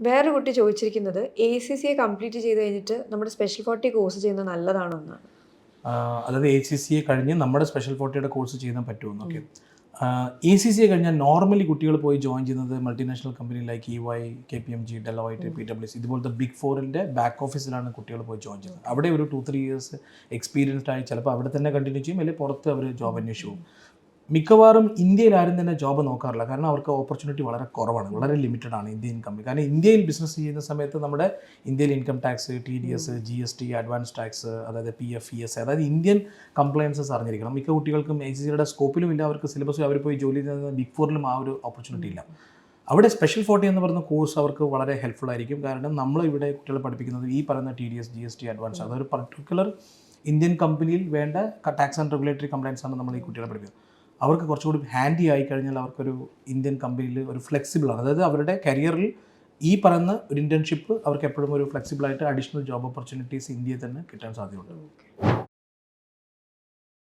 വേറൊരു കുട്ടി ചോദിച്ചിരിക്കുന്നത് ACCA കംപ്ലീറ്റ് ചെയ്ത് കഴിഞ്ഞിട്ട് നമ്മുടെ സ്പെഷ്യൽ 40 കോഴ്സ് ചെയ്യുന്നത് നല്ലതാണോ എന്നാണ്. അതായത് ACCA കഴിഞ്ഞ് നമ്മുടെ സ്പെഷ്യൽ 40യുടെ കോഴ്സ് ചെയ്യാൻ പറ്റുമെന്നൊക്കെ. ACCA കഴിഞ്ഞാൽ നോർമലി കുട്ടികൾ പോയി ജോയിൻ ചെയ്യുന്നത് multinational company like EY, KPMG, Deloitte, PwC ഇതുപോലത്തെ ബിഗ് ഫോറിൻ്റെ ബാക്ക് ഓഫീസിലാണ് കുട്ടികൾ പോയി ജോയിൻ ചെയ്യുന്നത്. അവിടെ ഒരു 2-3 ഇയേഴ്സ് എക്സ്പീരിയൻസ്ഡ് ആയി ചിലപ്പോൾ അവിടെ തന്നെ കണ്ടിന്യൂ ചെയ്യും, അല്ലെങ്കിൽ പുറത്ത് അവർ ജോബ് അന്വേഷിച്ചു പോകും. മിക്കവാറും ഇന്ത്യയിൽ ആരും തന്നെ ജോബ് നോക്കാറില്ല, കാരണം അവർക്ക് ഓപ്പർച്യൂണിറ്റി വളരെ കുറവാണ്, വളരെ ലിമിറ്റഡ് ആണ് ഇന്ത്യൻ കമ്പനി. കാരണം ഇന്ത്യയിൽ ബിസിനസ് ചെയ്യുന്ന സമയത്ത് നമ്മുടെ ഇന്ത്യയിൽ income tax, TDS, GST, advance tax, അതായത് PF, ES, അതായത് ഇന്ത്യൻ കംപ്ലയൻസസ് അറിഞ്ഞിരിക്കണം. മിക്ക കുട്ടികൾക്കും ACCയുടെ സ്കോപ്പിലും ഇല്ല, അവർക്ക് സിലബസും അവർ പോയി ജോലി ചെയ്യുന്ന ബിഗ് ഫോറിലും ആ ഒരു ഓപ്പർച്യൂണിറ്റി ഇല്ല. അവിടെ സ്പെഷ്യൽ 40 എന്ന് പറയുന്ന കോഴ്സ് അവർക്ക് വളരെ ഹെൽപ്ഫുൾ ആയിരിക്കും. കാരണം നമ്മൾ ഇവിടെ കുട്ടികളെ പഠിപ്പിക്കുന്നത് ഈ പറയുന്ന TDS, GST, അഡ്വാൻസ്, അതൊരു പർട്ടിക്കുലർ ഇന്ത്യൻ കമ്പനിയിൽ വേണ്ട ടാക്സ് ആൻഡ് റെഗുലേറ്ററി കംപ്ലയൻസ് ആണ് നമ്മൾ ഈ കുട്ടികളെ പഠിപ്പിക്കുന്നത്. അവർക്ക് കുറച്ചുകൂടി ഹാൻഡി ആയി കഴിഞ്ഞാൽ അവർക്കൊരു ഇന്ത്യൻ കമ്പനിയിൽ ഒരു ഫ്ലെക്സിബിളാണ്, അതായത് അവരുടെ കരിയറിൽ ഈ പറയുന്ന ഒരു ഇൻറ്റേൺഷിപ്പ് അവർക്ക് എപ്പോഴും ഒരു ഫ്ലെക്സിബിളായിട്ട് അഡീഷണൽ ജോബ് ഓപ്പർച്യൂണിറ്റീസ് ഇന്ത്യയിൽ തന്നെ കിട്ടാൻ സാധ്യതയുണ്ട്.